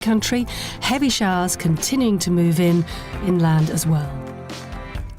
country. Heavy showers continuing to move inland as well.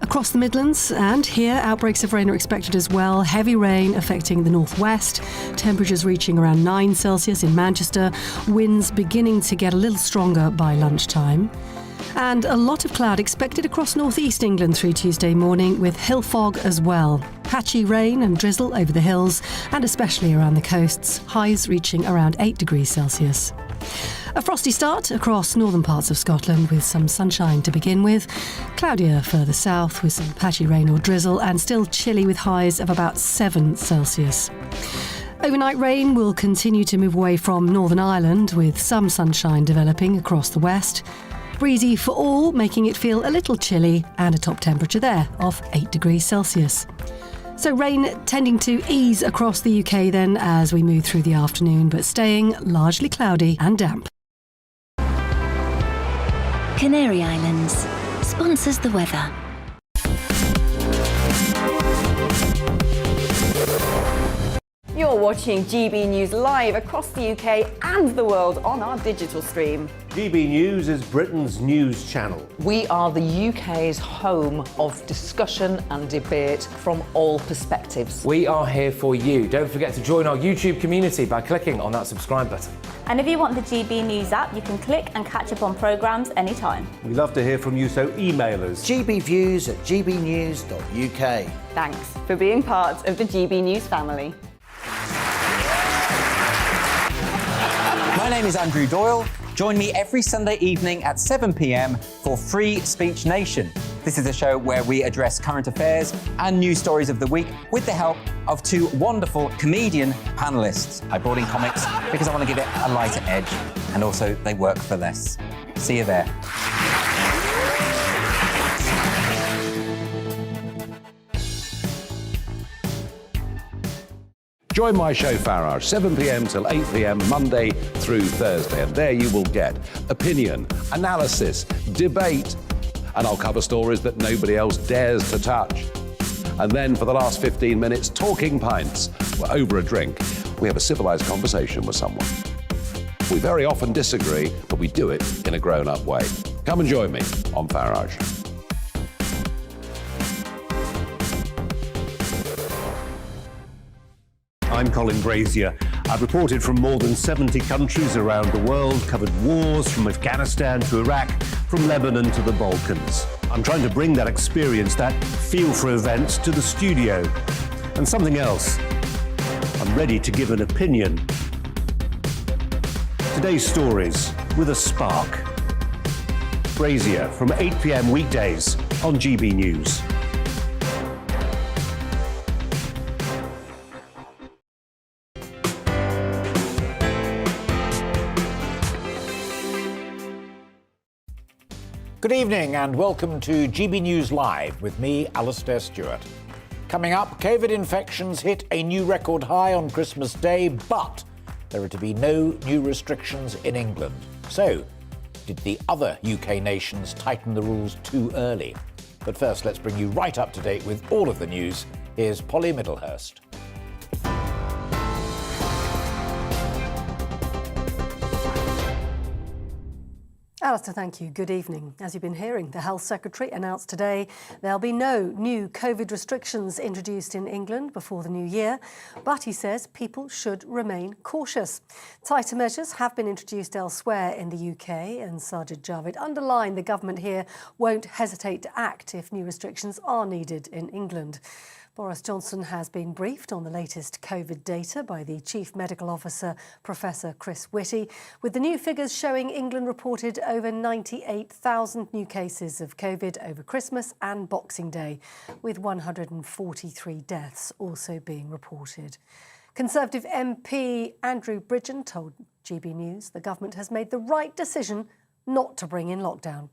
Across the Midlands and here, outbreaks of rain are expected as well. Heavy rain affecting the northwest. Temperatures reaching around 9 Celsius in Manchester. Winds beginning to get a little stronger by lunchtime. And a lot of cloud expected across northeast England through Tuesday morning, with hill fog as well. Patchy rain and drizzle over the hills and especially around the coasts. Highs reaching around 8 degrees Celsius. A frosty start across northern parts of Scotland with some sunshine to begin with. Cloudier further south with some patchy rain or drizzle and still chilly with highs of about 7 Celsius. Overnight rain will continue to move away from Northern Ireland with some sunshine developing across the west. Breezy for all, making it feel a little chilly and a top temperature there of 8 degrees Celsius. So rain tending to ease across the UK then as we move through the afternoon, but staying largely cloudy and damp. Canary Islands sponsors the weather. You're watching GB News live across the UK and the world on our digital stream. GB News is Britain's news channel. We are the UK's home of discussion and debate from all perspectives. We are here for you. Don't forget to join our YouTube community by clicking on that subscribe button. And if you want the GB News app, you can click and catch up on programmes anytime. We love to hear from you, so email us. gbviews@gbnews.uk. Thanks for being part of the GB News family. My name is Andrew Doyle. Join me every Sunday evening at 7 p.m. for Free Speech Nation. This is a show where we address current affairs and news stories of the week with the help of two wonderful comedian panellists. I brought in comics because I want to give it a lighter edge, and also they work for less. See you there. Join my show Farage, 7 p.m. till 8 p.m. Monday through Thursday. And there you will get opinion, analysis, debate, and I'll cover stories that nobody else dares to touch. And then for the last 15 minutes, talking pints. We're over a drink. We have a civilised conversation with someone. We very often disagree, but we do it in a grown-up way. Come and join me on Farage. I'm Colin Brazier. I've reported from more than 70 countries around the world, covered wars from Afghanistan to Iraq, from Lebanon to the Balkans. I'm trying to bring that experience, that feel for events, to the studio. And something else, I'm ready to give an opinion. Today's stories with a spark. Brazier from 8 p.m. weekdays on GB News. Good evening and welcome to GB News Live with me, Alastair Stewart. Coming up, COVID infections hit a new record high on Christmas Day, but there are to be no new restrictions in England. So, did the other UK nations tighten the rules too early? But first, let's bring you right up to date with all of the news. Here's Polly Middlehurst. Alistair, thank you. Good evening. As you've been hearing, the Health Secretary announced today there'll be no new COVID restrictions introduced in England before the new year, but he says people should remain cautious. Tighter measures have been introduced elsewhere in the UK, and Sajid Javid underlined the government here won't hesitate to act if new restrictions are needed in England. Boris Johnson has been briefed on the latest COVID data by the Chief Medical Officer, Professor Chris Whitty, with the new figures showing England reported over 98,000 new cases of COVID over Christmas and Boxing Day, with 143 deaths also being reported. Conservative MP Andrew Bridgen told GB News the government has made the right decision not to bring in lockdown.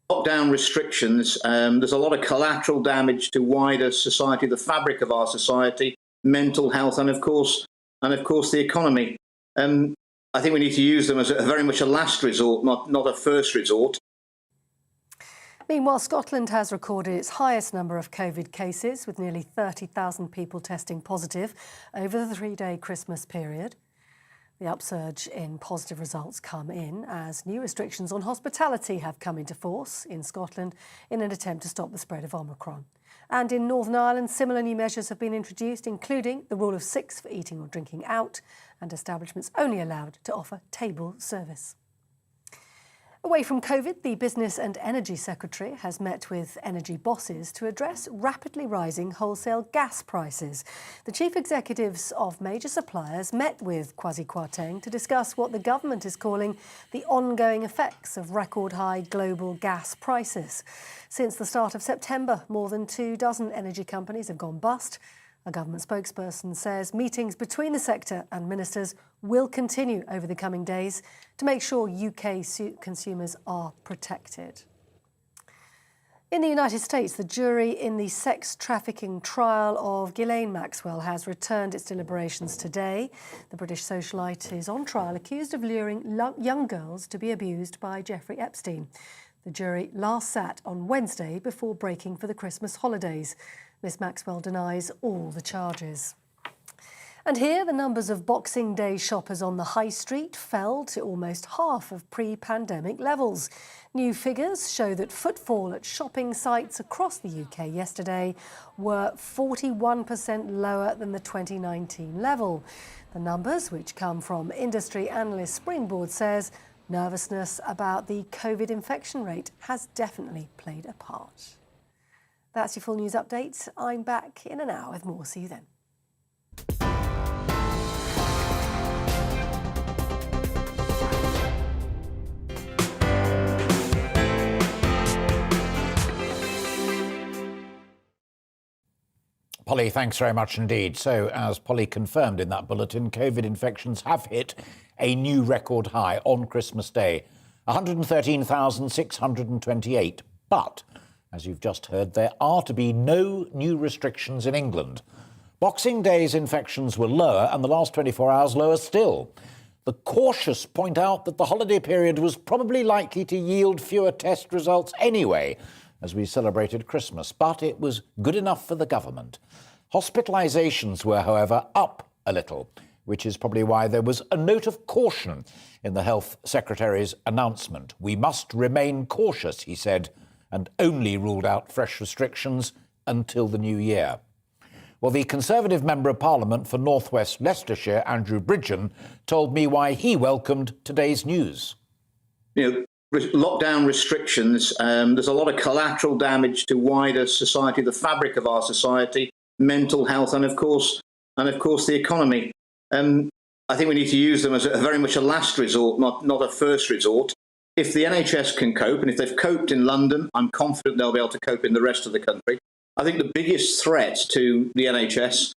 Lockdown restrictions, there's a lot of collateral damage to wider society, the fabric of our society, mental health, and of course the economy. I think we need to use them as very much a last resort, not a first resort. Meanwhile, Scotland has recorded its highest number of COVID cases, with nearly 30,000 people testing positive over the three-day Christmas period. The upsurge in positive results come in as new restrictions on hospitality have come into force in Scotland in an attempt to stop the spread of Omicron. And in Northern Ireland, similar new measures have been introduced, including the rule of 6 for eating or drinking out, and establishments only allowed to offer table service. Away from COVID, the Business and Energy Secretary has met with energy bosses to address rapidly rising wholesale gas prices. The chief executives of major suppliers met with Kwasi Kwarteng to discuss what the government is calling the ongoing effects of record-high global gas prices. Since the start of September, more than 24 energy companies have gone bust. A government spokesperson says meetings between the sector and ministers will continue over the coming days to make sure UK consumers are protected. In the United States, the jury in the sex trafficking trial of Ghislaine Maxwell has returned its deliberations today. The British socialite is on trial, accused of luring young girls to be abused by Jeffrey Epstein. The jury last sat on Wednesday before breaking for the Christmas holidays. Miss Maxwell denies all the charges. And here, the numbers of Boxing Day shoppers on the high street fell to almost half of pre-pandemic levels. New figures show that footfall at shopping sites across the UK yesterday were 41% lower than the 2019 level. The numbers, which come from industry analyst Springboard, says nervousness about the COVID infection rate has definitely played a part. That's your full news update. I'm back in an hour with more. See you then. Polly, thanks very much indeed. So, as Polly confirmed in that bulletin, COVID infections have hit a new record high on Christmas Day, 113,628. But, as you've just heard, there are to be no new restrictions in England. Boxing Day's infections were lower and the last 24 hours lower still. The cautious point out that the holiday period was probably likely to yield fewer test results anyway, as we celebrated Christmas, but it was good enough for the government. Hospitalisations were, however, up a little, which is probably why there was a note of caution in the Health Secretary's announcement. We must remain cautious, he said, and only ruled out fresh restrictions until the new year. Well, the Conservative Member of Parliament for North West Leicestershire, Andrew Bridgen, told me why he welcomed today's news. Lockdown restrictions, there's a lot of collateral damage to wider society, the fabric of our society, mental health, and of course the economy. I think we need to use them as very much a last resort, not a first resort. If the NHS can cope, and if they've coped in London, I'm confident they'll be able to cope in the rest of the country. I think the biggest threat to the NHS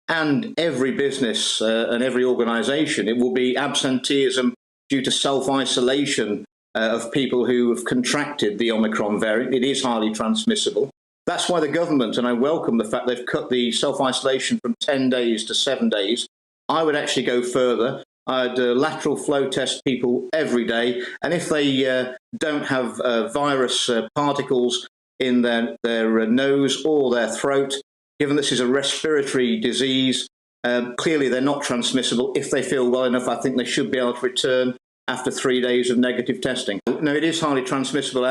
and every business and every organisation, it will be absenteeism due to self-isolation of people who have contracted the Omicron variant. It is highly transmissible. That's why the government, and I welcome the fact they've cut the self-isolation from 10 days to 7 days. I would actually go further. I'd lateral flow test people every day, and if they don't have virus particles in their nose or their throat, given this is a respiratory disease, clearly they're not transmissible. If they feel well enough, I think they should be able to return after 3 days of negative testing. No, it is highly transmissible,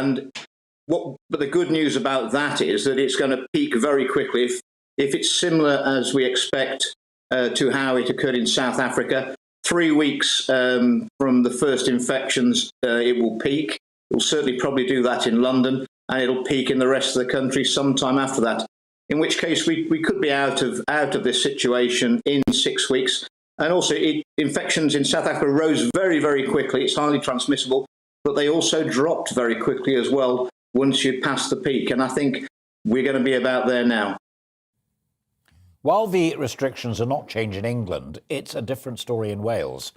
but the good news about that is that it's going to peak very quickly. If it's similar as we expect to how it occurred in South Africa, 3 weeks from the first infections, it will peak. It will certainly probably do that in London, and it'll peak in the rest of the country sometime after that, in which case we could be out of this situation in 6 weeks. And also, infections in South Africa rose very, very quickly. It's highly transmissible, but they also dropped very quickly as well once you pass the peak. And I think we're going to be about there now. While the restrictions are not changed in England, it's a different story in Wales.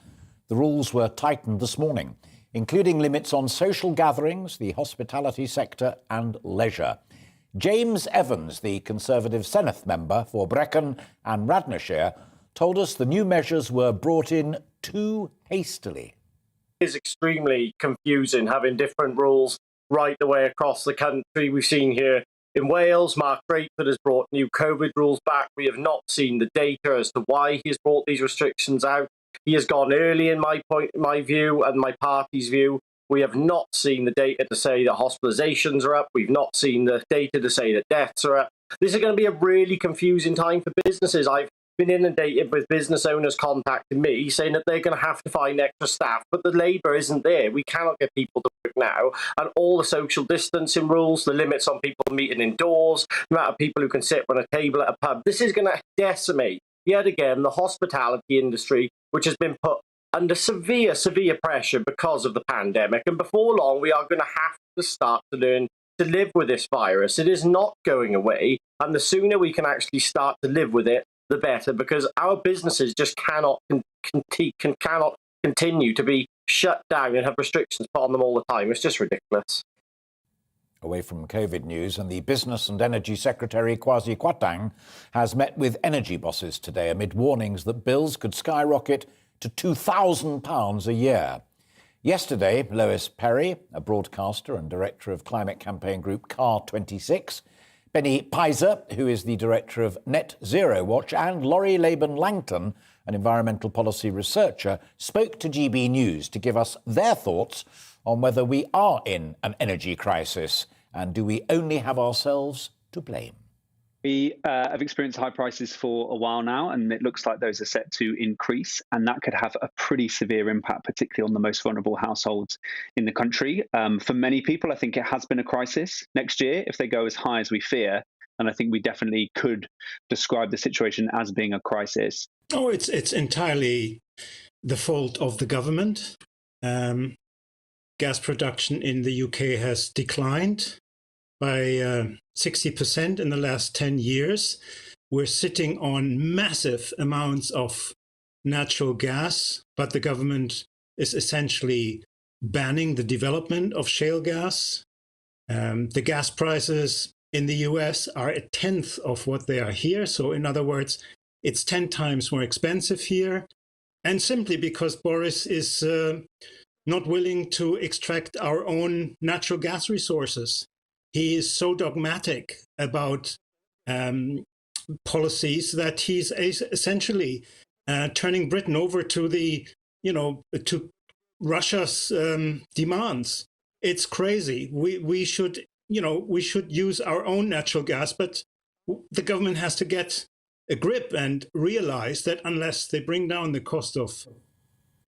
The rules were tightened this morning, including limits on social gatherings, the hospitality sector and leisure. James Evans, the Conservative Senedd member for Brecon and Radnorshire, told us the new measures were brought in too hastily. It is extremely confusing having different rules right the way across the country. We've seen here in Wales, Mark Drakeford has brought new COVID rules back. We have not seen the data as to why he's brought these restrictions out. He has gone early in my view and my party's view. We have not seen the data to say that hospitalizations are up. We've not seen the data to say that deaths are up. This is going to be a really confusing time for businesses. I've been inundated with business owners contacting me saying that they're going to have to find extra staff, but the labour isn't there. We cannot get people to work now. And all the social distancing rules, the limits on people meeting indoors, the amount of people who can sit around a table at a pub, this is going to decimate, yet again, the hospitality industry, which has been put under severe pressure because of the pandemic. And before long, we are going to have to start to learn to live with this virus. It is not going away. And the sooner we can actually start to live with it, the better, because our businesses just cannot continue to be shut down and have restrictions put on them all the time. It's just ridiculous. Away from COVID news, and the Business and Energy Secretary Kwasi Kwarteng has met with energy bosses today amid warnings that bills could skyrocket to £2,000 a year. Yesterday, Lois Perry, a broadcaster and director of climate campaign group CAR26, Benny Pizer, who is the director of Net Zero Watch, and Laurie Laban-Langton, an environmental policy researcher, spoke to GB News to give us their thoughts on whether we are in an energy crisis and do we only have ourselves to blame. We have experienced high prices for a while now, and it looks like those are set to increase, and that could have a pretty severe impact, particularly on the most vulnerable households in the country. For many people, I think it has been a crisis. Next year, if they go as high as we fear, and I think we definitely could describe the situation as being a crisis. Oh, it's entirely the fault of the government. Gas production in the UK has declined by 60% in the last 10 years. We're sitting on massive amounts of natural gas, but the government is essentially banning the development of shale gas. The gas prices in the US are a tenth of what they are here. So in other words, it's 10 times more expensive here. And simply because Boris is not willing to extract our own natural gas resources. He is so dogmatic about policies that he's essentially turning Britain over to to Russia's demands. It's crazy. We should use our own natural gas, but the government has to get a grip and realize that unless they bring down the cost of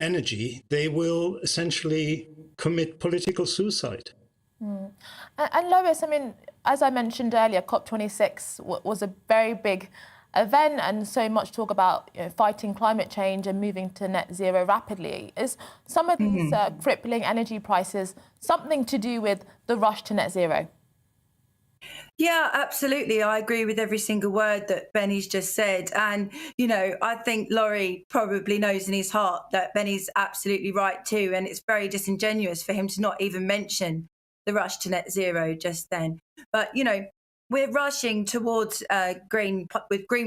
energy, they will essentially commit political suicide. And Lois, I mean, as I mentioned earlier, COP26 was a very big event, and so much talk about fighting climate change and moving to net zero rapidly. Is some of these crippling energy prices something to do with the rush to net zero? Yeah, absolutely. I agree with every single word that Benny's just said. And, I think Laurie probably knows in his heart that Benny's absolutely right too. And it's very disingenuous for him to not even mention the rush to net zero just then. But, we're rushing towards green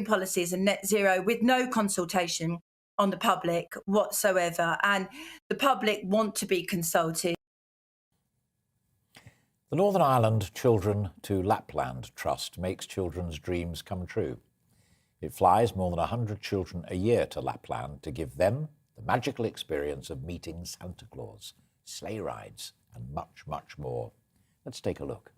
policies and net zero with no consultation on the public whatsoever. And the public want to be consulted. The Northern Ireland Children to Lapland Trust makes children's dreams come true. It flies more than 100 children a year to Lapland to give them the magical experience of meeting Santa Claus, sleigh rides, and much, much more. Let's take a look.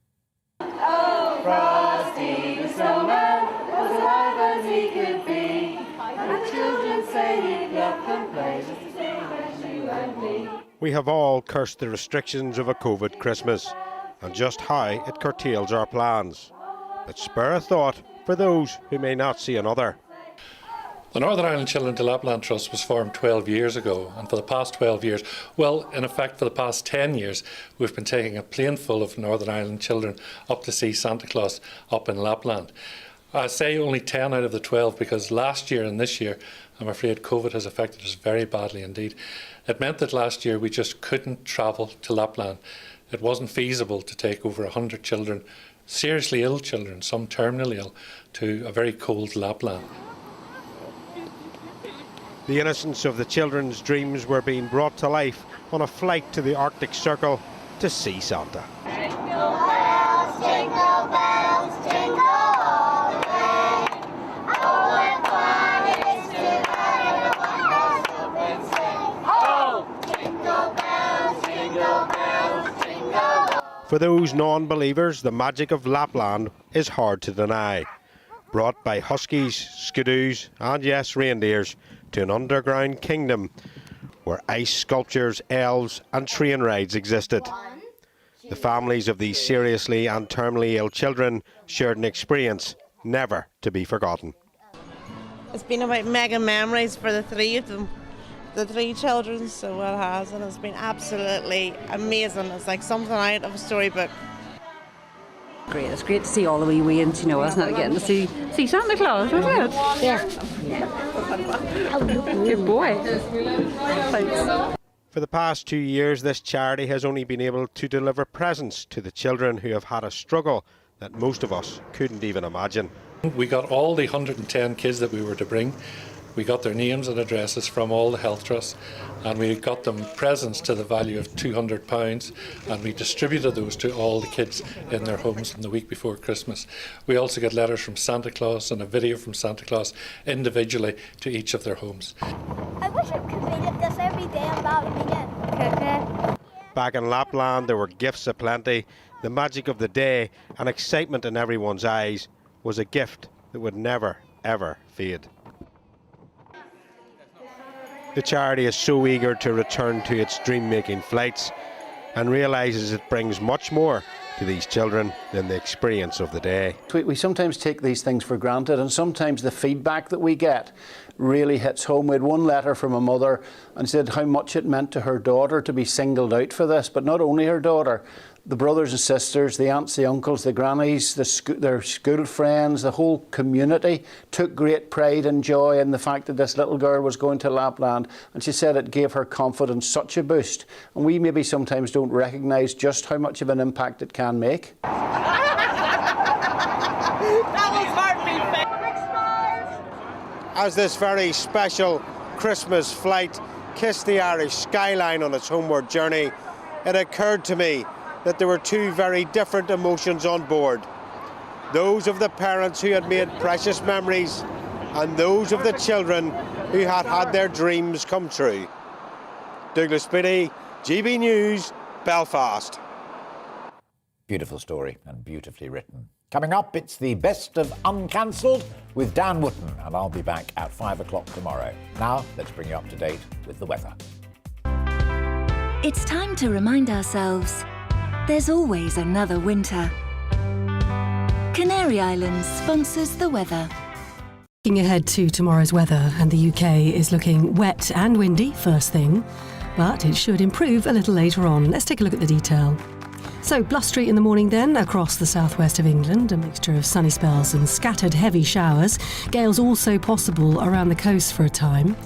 Oh, Frosty the snowman was alive as he could be. And the children say he'd laugh and play just the same as you and me. We have all cursed the restrictions of a COVID Christmas and just how it curtails our plans. But spare a thought for those who may not see another. The Northern Ireland Children to Lapland Trust was formed 12 years ago, and for the past 12 years, well, in effect for the past 10 years, we've been taking a plane full of Northern Ireland children up to see Santa Claus up in Lapland. I say only 10 out of the 12 because last year and this year, I'm afraid COVID has affected us very badly indeed. It meant that last year we just couldn't travel to Lapland. It wasn't feasible to take over 100 children, seriously ill children, some terminally ill, to a very cold Lapland. The innocence of the children's dreams were being brought to life on a flight to the Arctic Circle to see Santa. Jingle bells, jingle all the way. Oh, what fun it is to ride in a one-horse open For those non-believers, the magic of Lapland is hard to deny. Brought by huskies, skidoos and yes, reindeers to an underground kingdom where ice sculptures, elves and train rides existed. The families of these seriously and terminally ill children shared an experience never to be forgotten. It's been about mega memories for the three of them, the three children, so it has, and it's been absolutely amazing. It's like something out of a storybook. Great, it's great to see all the wee ones, you know, isn't it? Getting to see Santa Claus, isn't it? Yeah. Good boy. Thanks. For the past 2 years, this charity has only been able to deliver presents to the children who have had a struggle that most of us couldn't even imagine. We got all the 110 kids that we were to bring. We got their names and addresses from all the health trusts, and we got them presents to the value of £200, and we distributed those to all the kids in their homes in the week before Christmas. We also get letters from Santa Claus and a video from Santa Claus individually to each of their homes. I wish I could read it this every day about it again. Back in Lapland, there were gifts aplenty. The magic of the day and excitement in everyone's eyes was a gift that would never, ever fade. The charity is so eager to return to its dream-making flights and realises it brings much more to these children than the experience of the day. We sometimes take these things for granted, and sometimes the feedback that we get really hits home. We had one letter from a mother and said how much it meant to her daughter to be singled out for this, but not only her daughter, the brothers and sisters, the aunts, the uncles, the grannies, their school friends, the whole community took great pride and joy in the fact that this little girl was going to Lapland, and she said it gave her confidence such a boost. And we maybe sometimes don't recognise just how much of an impact it can make. As this very special Christmas flight kissed the Irish skyline on its homeward journey, it occurred to me that there were two very different emotions on board. Those of the parents who had made precious memories and those of the children who had had their dreams come true. Douglas Beattie, GB News, Belfast. Beautiful story and beautifully written. Coming up, it's the best of Uncancelled with Dan Wootton, and I'll be back at 5 o'clock tomorrow. Now, let's bring you up to date with the weather. It's time to remind ourselves there's always another winter. Canary Islands sponsors the weather. Looking ahead to tomorrow's weather, and the UK is looking wet and windy first thing, but it should improve a little later on. Let's take a look at the detail. So blustery in the morning then across the southwest of England, a mixture of sunny spells and scattered heavy showers. Gales also possible around the coast for a time.